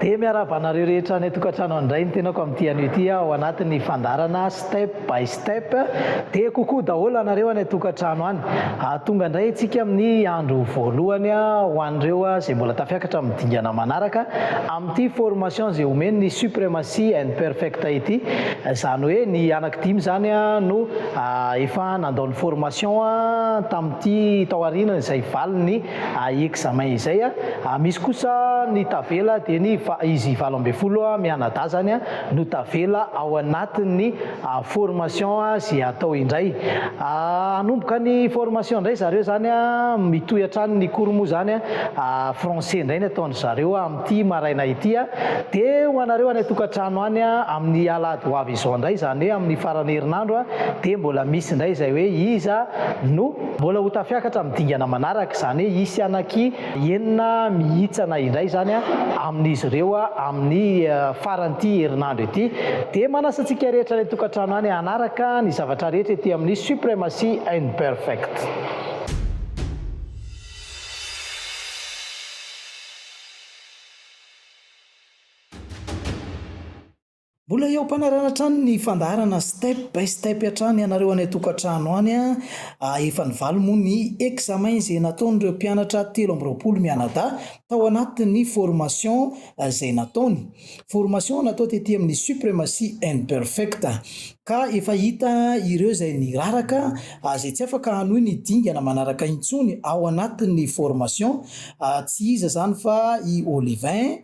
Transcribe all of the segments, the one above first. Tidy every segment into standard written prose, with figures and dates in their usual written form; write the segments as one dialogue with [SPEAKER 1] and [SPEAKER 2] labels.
[SPEAKER 1] dia miarabanareo rehetra ny tokantrano andray ny tenako amin'ity anio ity ao anatin'ny fandarana step by step dia kokoa daholo anareo any tokantrano any. Tonga indray antsika amin'ny andro voalohany ho an'ireo izay mbola tafiakatra amin'ny dingana manaraka amin'ity formation izay omeny ny suprématie and perfect ity. Izany hoe ny anankidimy zany no efa nandao ny formation tamin'ity tao aoriana izay valiny examen izay. Misy kosa ny tavela dia ny izy 20 mianadahy zany no tavela ao anatin'ny formation izay atao indray. Hanomboka ny formation indray zareo zany mitohy hatrany ny cours moa zany français indray ny ataony zareo amin'ity maraina ity. Dia ho anareo any tokantrano any amin'ny alahady ho avy izao indray zany hoe amin'ny farany herinandro dia mbola misy indray izay hoe iza no mbola ho tafiakatra midingana manaraka, zany hoe isy anaky enina mihitsana indray zany amin'izy ireo amin'ny faran'ity herinandro ity. Dia manasantsika rehetra ny tokantrano any anaraka ny zavatra rehetra ety amin'ny suprématie and perfect. Mbola eo ampanarana hatrany ny fandaharana step by step hatrany ianareo any tokantrano any. Efa nivalo moa ny examen izay nataon'ireo mpianatra 320 mianadahy tao anatin'ny formation izay nataony. Formation natao tetỳ amin'ny suprématie and perfect. Ka efa hita ireo izay niraraka izay tsy afaka hanohy ny dingana manaraka intsony ao anatin'ny formation. Tsy iza zany fa i Olivin,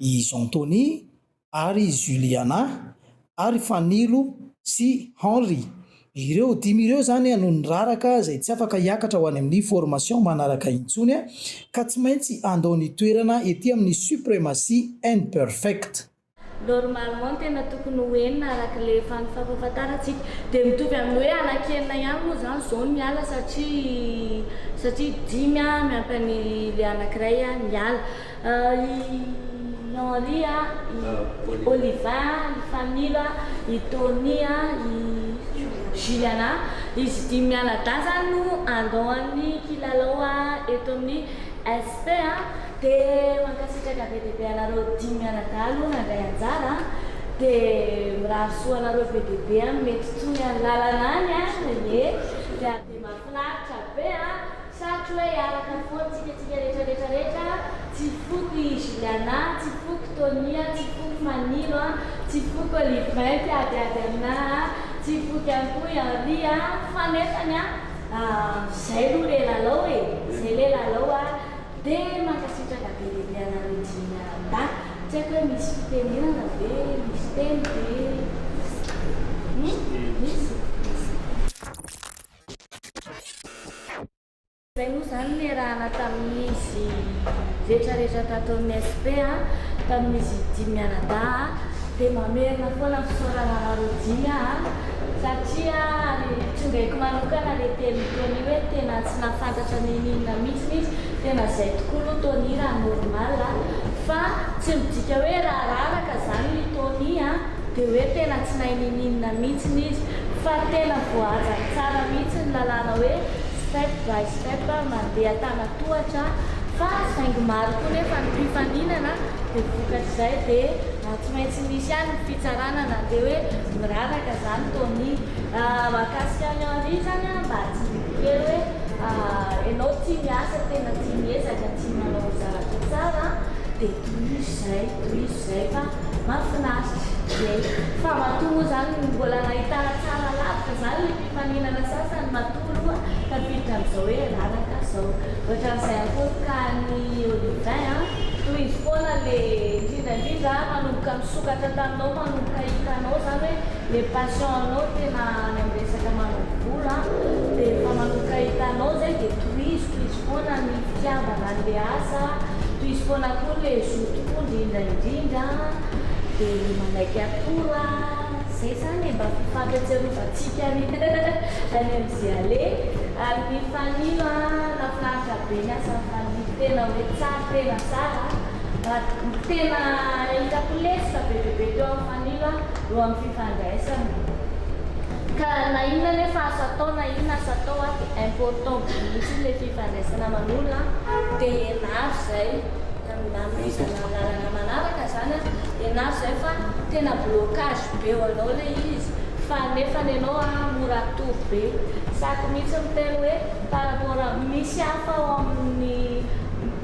[SPEAKER 1] i Jean-Tony, ary Juliana, ary Fanilo sy Henri. Ireo dimy ireo zany no niraraka izay tsy afaka hiakatra ho any amin'ny formation manaraka intsony ka tsy maintsy andao ny toerana ety amin'ny suprématie and perfect.
[SPEAKER 2] Normalement tena tokony ho enina araka le fampafantarantsika dia mitovy amin'ny hoe anakenina ihany moa zany zao miala satria dimy miampy ny le anankiray miala. Henri, i Olivin, i Fanilo, i Tony, i Juliana, izy dimy mianadahy zany no andohan'ny kilalao eto amin'ny SP. Dia mankasitraka be dia be anareo dimy mianadahy aloha nandray anjara dia mirary soa anareo be dia be mety tsony any lalana any dia mahafinaritra be satria hoe araka foana tsika rehetrarehetra tsy foky Juliana, tsy foky Tony, tsy foky Fanilo, tsy foky Olivin tiadiady aminahy, tsy foky ihany koa Henri fa nefany zay aloha le lalao zay le lalao dia mankasitraka be dia be anareo dimy mianadahy. Tsy haiko hoe misy fitenenana ve, misy teny ve? Misy. Zay moa zany le rahana tamin'izy rehetrarehetra tataon'ny SP tamin'izy dimy mianadahy dia mamerina foana fisaorana anareo dimy satria tsongaiko manokana le teny Tony hoe tena tsy nafantatra ninina mihitsy tena zay tokoa aloha Tony raha normal fa tsy midika hoe raha raraka zany ny Tony dia hoe tena tsy nahininina mihitsy izy fa tena voahaja tsara mihitsy ny lalàna hoe step by step mandeha tana tohatra fa saingy maro koa nefa ny mpifaninana dia vokatr'izay dia tsy maintsy misy ihany ny fitsaranana dia hoe miraraka zany Tony. Mahakasika ny Henri zany mba tsy kely hoe ianao tia miasa tena tia miezaka tia manao zavatra tsara dia toy izay fa mahafinaritra fa matoa zany mbola nahitana tsara lavitra zany le mpifaninana sasany matolo tafiditra amin'izao hoe raraka zao ohatran'izay ankoka ny Olivin toy izy foana le indrindrandrindra manomboka misokatra taminao manomboka hitanao zany hoe le passionanao tena any amin'ny resaka manao volo dia efa manomboka hitanao zay dia toy izy foana ny fitiavana an'le asa, toy izy foana koa le zo tokoa indrindraindrindra dia manaiky atoro zay zany mba fifampatserovatsika any amin'izay ale. Ary ny Fanilo nafinaritra be ny asa Fanilo tena hoe tsara tena tsara tena hitako lesika be dia be teo amin'ny Fanilo eo amin'ny fifandraisana ka na inona nefa asa atao na inona asa atao dia important mihitsy le fifandraisana aman'olona dia enary zay amin'ny lalana manaraka zany zany ianao zay fa tena blocage be ho anao le izy fa nefa nenao mora toy be sako mihitsy miteny hoe par rapport misy hafa ao amin'ny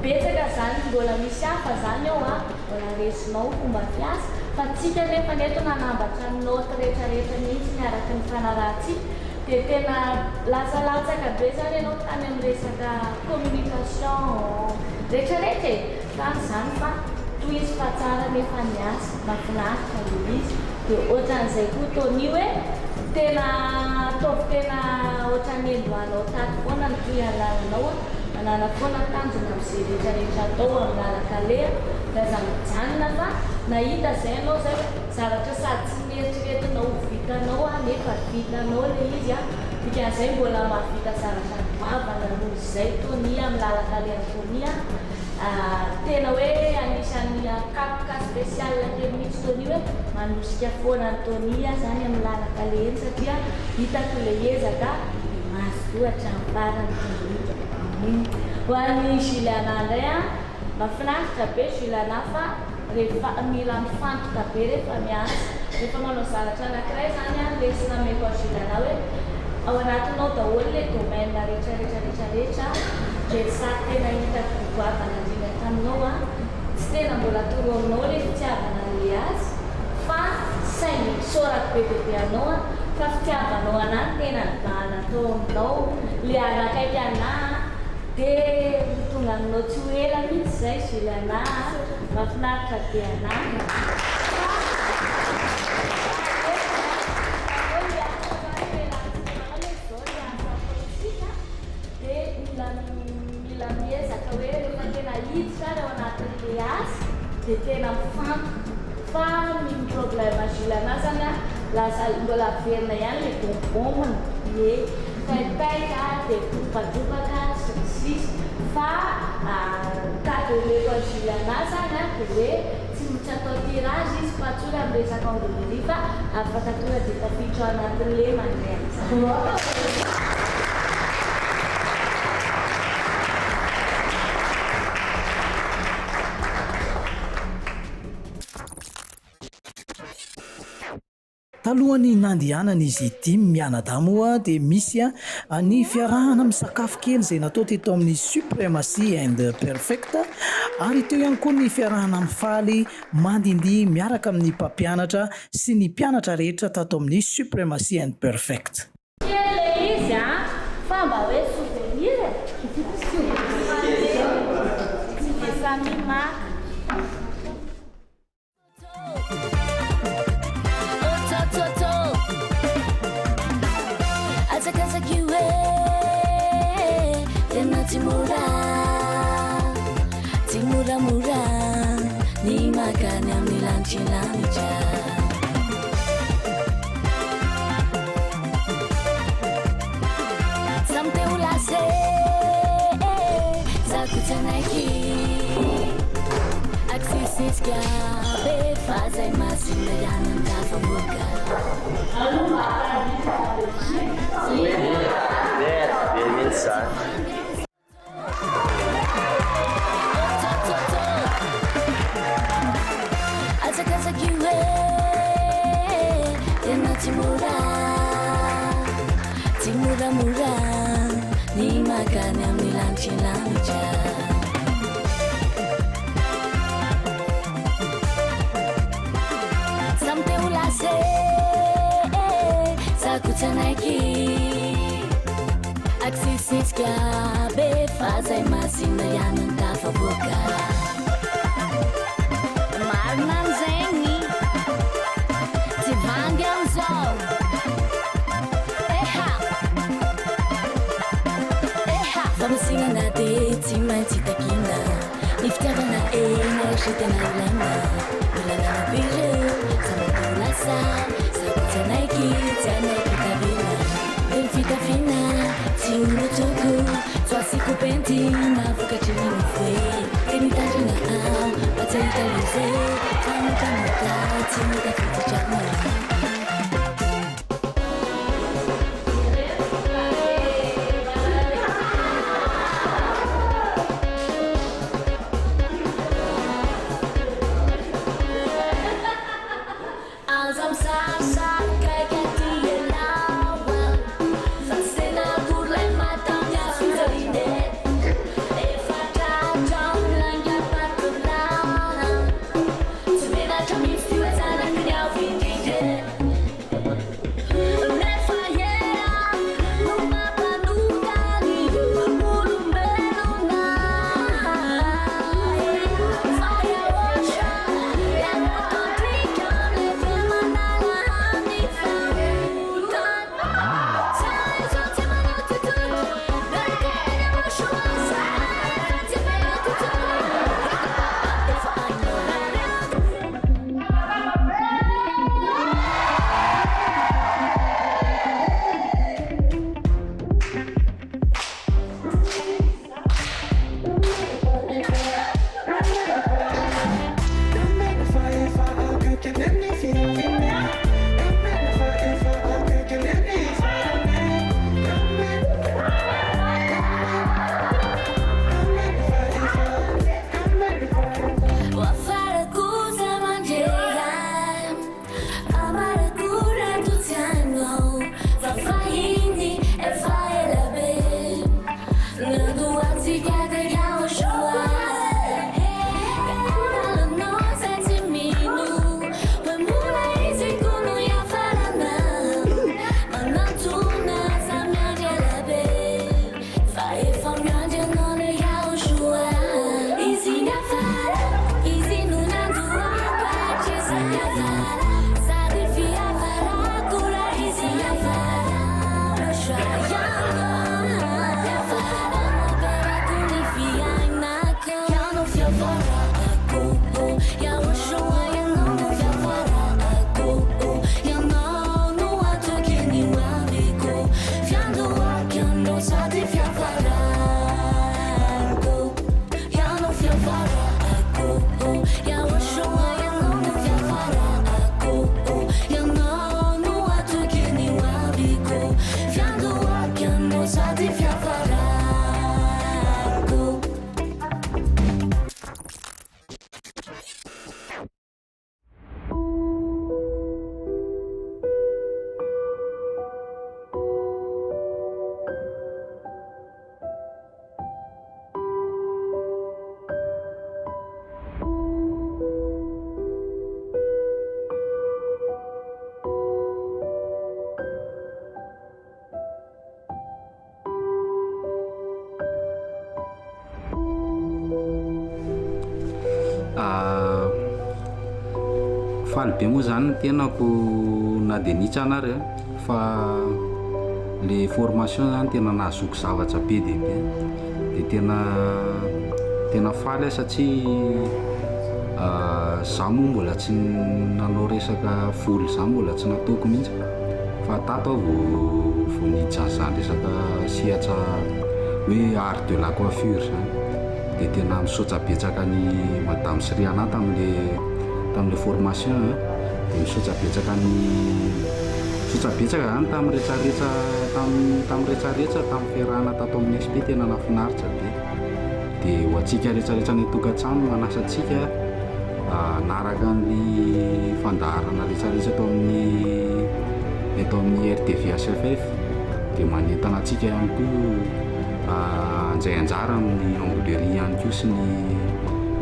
[SPEAKER 2] betsaka zany mbola misy hafa zany ao mbola resinao fomba fiasa fa tsika nefa neto nanambatra note rehetrarehetra mihitsy miaraka ny fanarahantsika dia tena lasalatsaka be zany ianao tany amin'ny resaka communication rehetrarehetra tany zany fa toy izy fa tsara nefa niasa mahafinaritra le izy dia ohatran'izay koa tony hoe tena ataovy tena ohatran'ny endohanao tato foana ny toy alalanao manana foana tanjona amin'izay rehetrarehetra atao amin'ny lalakaleha laza mijanona fa nahita zay anao zay zavatra sady tsy mieritriretinao vitanao nefa vitanao le izy dikan'izay mbola mahavita zavatra mivavana noho izay tony amin'ny lalakaleha tony tena hoe anisan'ny kapoka spécial kely mihitsy tony hoe manosika foana ny tony zany amin'ny lalakaleha satria hitako le ezaka mahazotoatra ny farany tony ho an'ny Juliana indray mahafinaritra be Juliana fa rehefa mila mifantoka be rehefa miasa rehefa manao zavatra anankiray zany lesina meko a Juliana hoe ao anatinao daholo le domaine rehetrarehetra dia sady tena hitako goavana indrindra taminao tsy tena mbola toro aminao le fitiavana le azy fa sainy sorako be bebe anao fa fitiavanao anazy tena nibahana atao aminao le anakaiky anahy dia tonga aminao tsy ho ela mihitsy zay Juliana mahafinaritra be anahy mila miezaka hoe rehefa tena hity sara ao anatin'le asa dia tena mifantoka fa miny problème Juliana zany lasa mbola verina ihany le bombomony e taitaika dia kopadropaka sisy fa kadoleko a Juliana zany dia hoe tsy atao tirage izy fa tsory amin'ny resaka anglerie fa afaka tonga dia tafiditra ao anatin'le mandraina zany
[SPEAKER 1] talohany nandehanana izy dimy mianadamoa dia misy ny fiarahana amin'ny sakafo kely izay natao teto amin'ny Supremacy and Perfect ary teo ihany koa ny fiarahana amin'ny faly mandindihy miaraka amin'ny mpampianatra sy ny mpianatra rehetra tato amin'ny Supremacy and Perfect.
[SPEAKER 2] Kely izy fa mba hoe souvenir samy maka
[SPEAKER 3] Azakazakiwe tena timura ni makanya milanchilanija samte ulase zakutanaiki aksisiskia be faza imasina yanantafamuka Azakazakiwe tena timura ni makanya milanchilanija samte ulase zakutanaiki aksisiskia be faza imasina yanantafamuka Marnan zengi Tivangi amzao Eha Vamos singana de Timai titakina Niftiavana shitena ilana Ilana na biru Sama tulasa Sakutanaiki Tanaiki kabila Delfita fina Tiunu tuku Tuasiku penti Nafuka chini mfwe Kenitaji na au Batayita lize Kamuka muka Timuka fiti chakma
[SPEAKER 4] faly be moa zany tenako na dia nitsa anareo fa le formation zany tena nahazoko zavatra be dia be dia tena faly satria zaho moa mbola tsy nanao resaka voly zany mbola tsy nataoko mihitsy fa tato aho vao nitsa zany resaka sehatra hoe art de la coiffure zany dia tena misaotra betsaka ny madame Sriana tamin'le formation dia misaotra betsaka zany tamin'ny rehetrarehetra tamin'ny fiarahana tato amin'ny SP tena nafinaritra be dia ho antsika rehetrarehetra ny tokantrano manasa antsika naraka ny fandaharana rehetrarehetra eto amin'ny RTV SFF dia manentana antsika ihany koa anjay anjara amin'ny Angolery ihany koa sy ny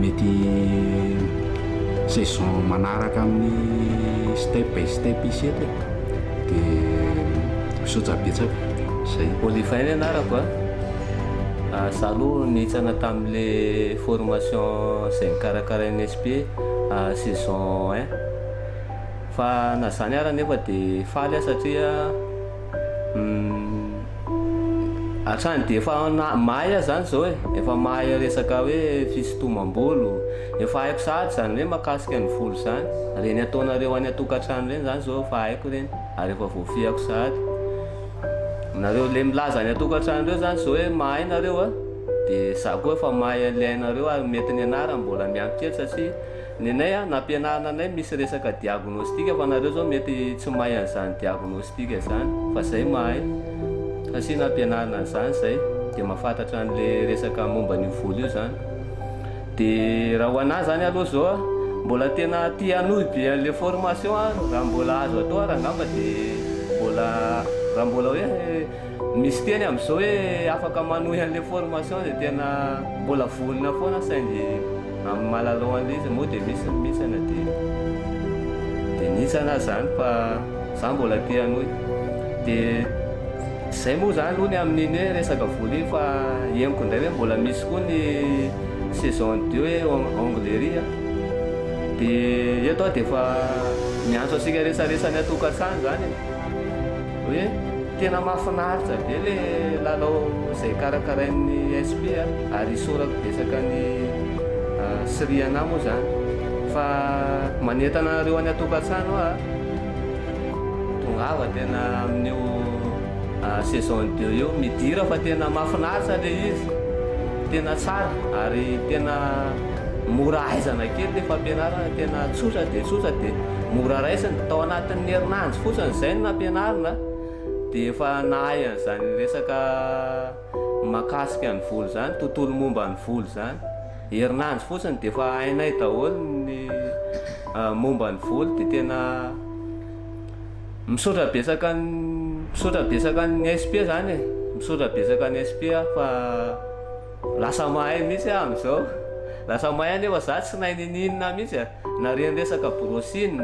[SPEAKER 4] mety saison manaraka amin'ny step by step isety dia misaotra betsaka zay.
[SPEAKER 5] Olifainy anarako Salo nitsana tamin'le formation izay nikarakarain'ny SP saison 1 fa na zany ara nefa dia faly satria hatrany dia efa mahay zany zao efa mahay resaka hoe fisintomam-bolo efa haiko sahady zany hoe makasika ny volo zany reny ataonareo any atokantrano reny zany zao efa haiko reny ary efa voafiako sahady nareo le milaza any atokantrano reo zany zao hoe mahay nareo dia za koa efa mahay alainareo ary mety ny anara mbola miampy kely satria ny anay nampianarana anay misy resaka diagnostika fa nareo zao mety tsy mahay an'izany diagnostika zany fa zay mahay satria nampianarana an'izany zay dia mahafantatra an'le resaka momba ny volo io zany dia raha ho anahy zany aloha zao mbola tena tia hanohy be an'le formation raha mbola azo atao raha angamba dia raha mbola hoe misy teny amin'izao hoe afaka manohy an'le formation dia tena mbola vonona foana saingy amin'ny malalaoan'le izy moa dia misana dia nisana zany fa za mbola tia hanohy dia zay moa zany aloha ny amin'iny hoe resaka volley fa henoko indray hoe mbola misy koa ny saison 2 hoe anglerie dia eto dia efa miantso asika resaresa ny atokantrano zany hoe tena mahafinaritra be le lalao izay karakarain'ny SP ary sorako besaka ny siriana moa zany fa manentana nareo any atokantrano tongava tena amin'io saison 2 io midira fa tena mahafinaritra le izy tena tsara ary tena mora aizana kely le fampianarana tena tsotra dia mora raisina tao anatin'ny herinandro fotsiny izay no nampianarina dia efa nahay an'izany resaka mahakasika ny volo zany tontolo momba ny volo zany herinandro fotsiny dia efa hainay daholo ny momba ny volo dia tena misaotra besaka ny SP zany misaotra besaka ny SP fa lasa mahay mihitsy amin'izao lasa mahay anefa za tsy nahay nininina mihitsy na reny resaka brossine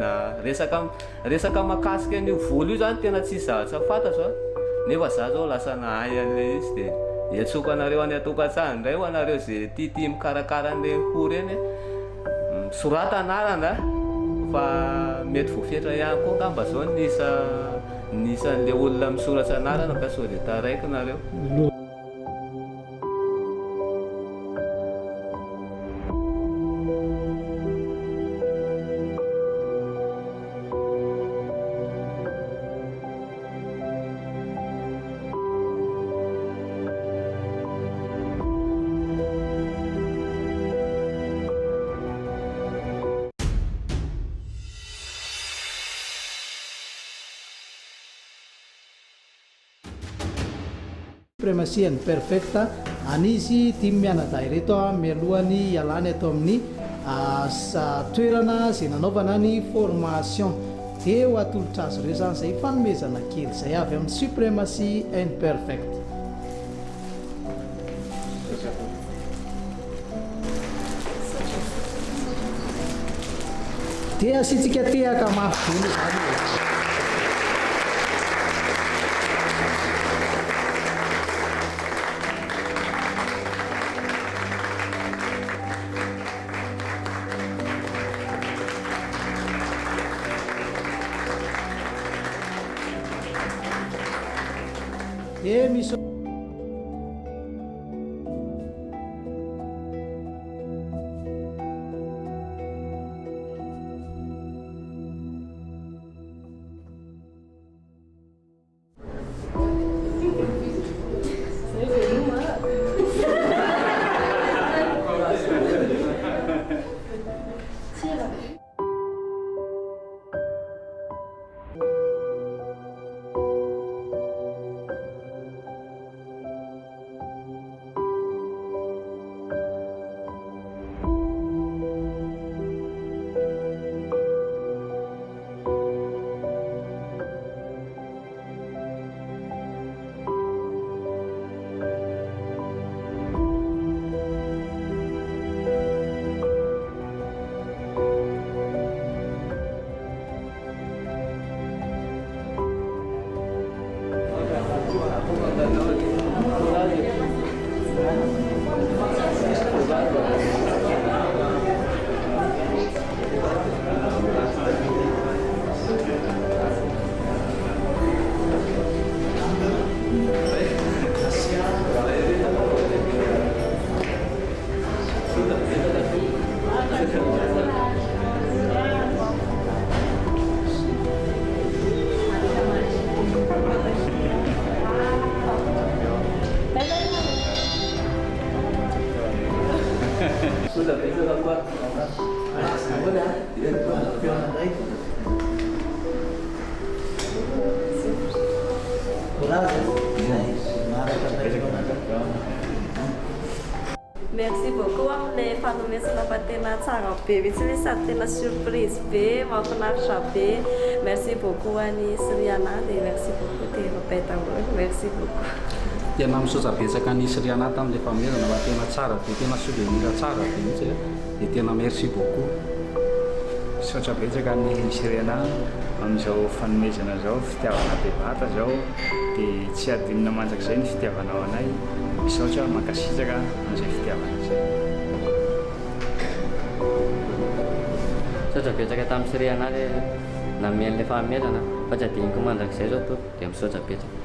[SPEAKER 5] resaka mahakasika an'io volo io zany tena tsy zavatra fantatro nefa za zao lasa nahay an'le izy dia iantsoko anareo any atokantrano indray ho anareo zay tia mikarakara an'le ho reny sorata anarana fa mety voafetra ihany koa ngamba zao nisan'le olona misoratra anarana ka sao dia taraiky nareo.
[SPEAKER 1] Supremacy and perfecta anizy timy mianadahy reto mialohany ialany atao amin'ny toerana zay nanaovana ny formation dia ho atolotra azy ireo zany zay fanomezana kely zay avy amin'ny supremacy and perfect. Dia asitsika tehaka mafy be zany. Misy
[SPEAKER 6] Merci beaucoup les fanomesana fa tena tsara be mihitsy hoe sady tena surprise be mahafinaritra be. Merci beaucoup ani Siriana dia merci beaucoup tena Betaolo. Merci beaucoup.
[SPEAKER 4] Tena misaotra betsaka ny Siriana tamin'ilay fanomezana fa tena tsara be, tena souvenir tsara be mihitsy dia tena merci beaucoup.
[SPEAKER 7] Misaotra betsaka ny Siriana amin'izao fanomezana zao, fitiavana bevata zao dia tsy adinona mandrakizay ny fitiavanao anay. Misaotra mankasitraka amin'izay fitiavana izay.
[SPEAKER 8] Misaotra betsaka tamin'ny Siriana le namen'ilay fanomezana fa tsy adiniko mandrakizay zao to dia misaotra betsaka.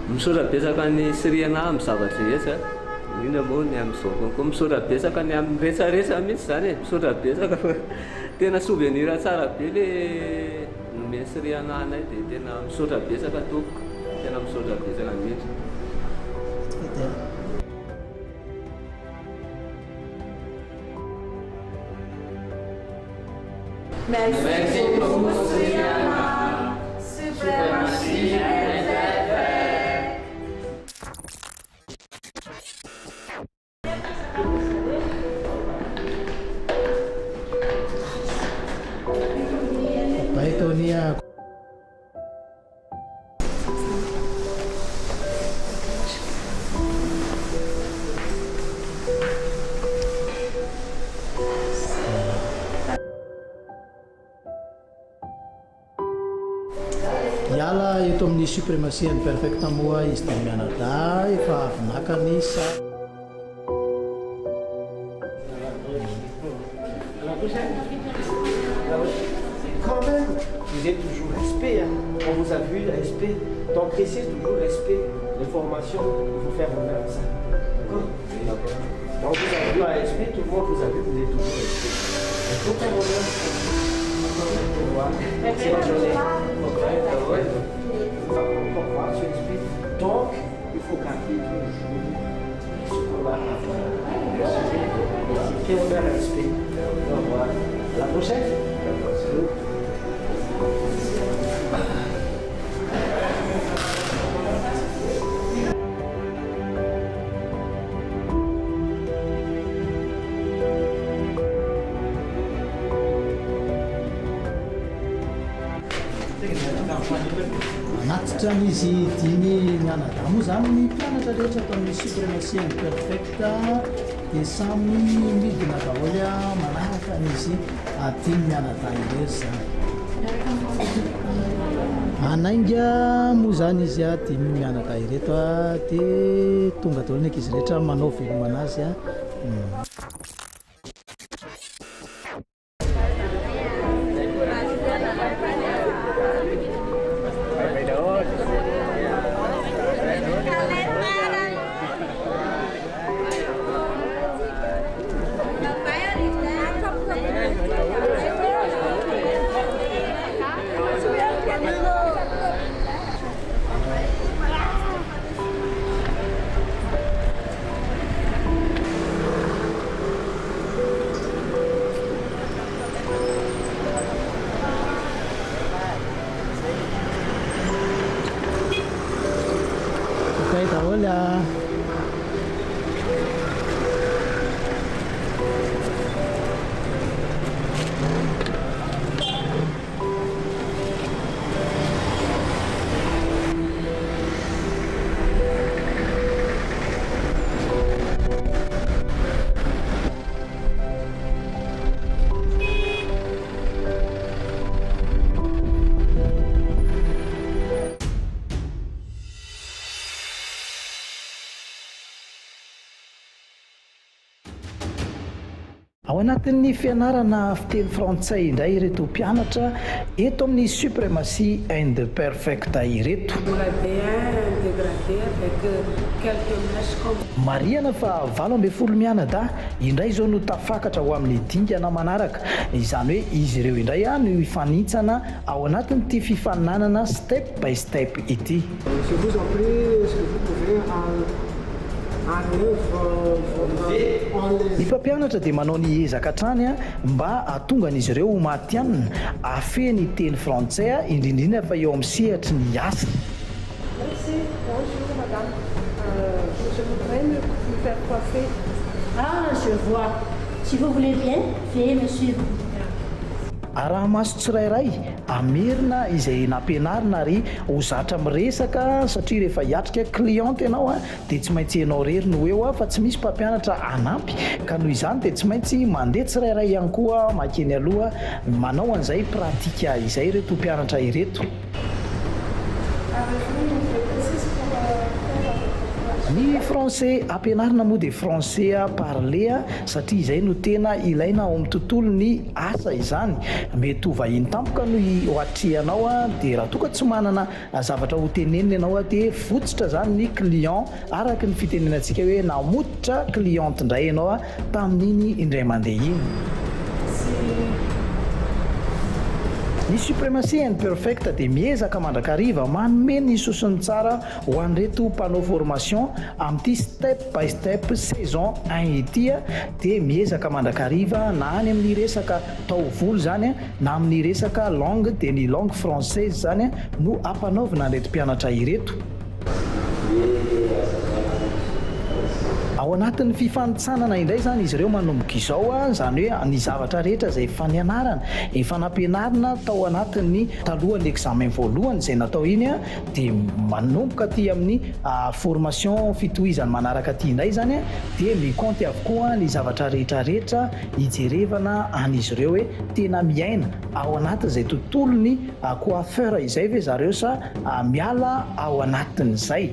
[SPEAKER 5] Misaotra betsaka ny Siriana amin'ny zavatra rehetra, indrindra moa ny amin'izao konko misaotra betsaka ny amin'ny rehetrarehetra mihitsy zany e. Misaotra betsaka fa tena souvenir tsara be le nomeny Siriana anay dia tena misaotra betsaka tompoko, tena misaotra betsaka mihitsy.
[SPEAKER 6] Merci beaucoup Siriana. Supremacy and
[SPEAKER 1] Yala eto amin'ny Supremacy and Perfect moa izy dia mianada efa avy nakany sa
[SPEAKER 9] quand même, vous êtes toujours respect. Hein. On vous a vu, respect. Donc, précise toujours respect. Les formations, il faut faire honneur à ça. D'accord. Donc, vous avez vu à respect, tout le monde vous a vu, vous êtes toujours respect. Il faut faire honneur à ça. Merci, bonne journée. Au revoir, sur respect. Donc, il faut garder toujours ce qu'on va avoir. Fais honneur à respect. Au revoir. À la prochaine.
[SPEAKER 1] Anatitra izy dimy mianada moa zany ny mpianatra rehetra atao amin'ny Supremacy and Perfect dia samy midina daholo manaraka n'izy dimy mianada irery zany. Anainga moa zany izy dimy mianada ireto dia tonga daholo ny ankizy rehetra manao veloma anazy Hola. Ao anatin'ny fianarana fiteny frantsay indray ireto mpianatra eto amin'ny Supremacy and Perfect ireto. Mariana fa 18 mianada indray zao no tafakatra ho amin'ny dingana manaraka. Izany hoe izy ireo indray no ifanitsana ao anatin'ity fifaninanana step by step ity.
[SPEAKER 9] Je vous en prie, est-ce que vous pouvez
[SPEAKER 1] Ny mpampianatra dia manao ny ezaka hatrany mba ahatongan'izy ireo ho matianina afeny teny frantsay indrindrindra fa eo amin'ny sehatry ny asa.
[SPEAKER 6] Merci, bonjour madame. Je voudrais me faire coiffer. Ah, je vois.
[SPEAKER 10] Si vous voulez bien, veuillez me suivre.
[SPEAKER 1] Raha maso tsirairay amerina izay nampianarina ary ho zatra miresaka satria rehefa hiatrika cliente ianao dia tsy maintsy ianao rery no eo fa tsy misy mpampianatra anampy ka noho izany dia tsy maintsy mandeha tsirairay ihany koa makeny aloha manao an'izay pratika izay reto mpianatra ireto. Ny français ampianarina moa dia français parler satria izay no tena ilaina ao amin'ny tontolo ny asa izany. Mety ho vahiny tampoka no hoatrehanao dia raha toka tsy manana zavatra ho tenenina ianao dia fototra zany ny client araka ny fitenenantsika hoe namototra cliente indray ianao tamin'iny indray mandeha iny. Ny suprématie imperfecte dia miezaka mandrakariva manome ny sosiny tsara ho an'ireto mpanao formation amin'ity step by step saison 1 ity dia miezaka mandrakariva na any amin'ny resaka taovolo zany na amin'ny resaka langue dia ny langue française zany no ampanaovina an'ireto mpianatra ireto. Ao anatin'ny fifanitsanana indray zany izy ireo manomboka izao zany hoe ny zavatra rehetra izay efa nianarana efa nampianarina tao anatin'ny talohan'ny examen voalohany izay natao iny dia manomboka aty amin'ny formation fitohizany manaraka aty indray zany dia mikaonty avokoa ny zavatra rehetrarehetra hijerevana an'izy ireo hoe tena miaina ao anatin'izay tontolony coiffeur izay ve zareo sa miala ao anatin'izay.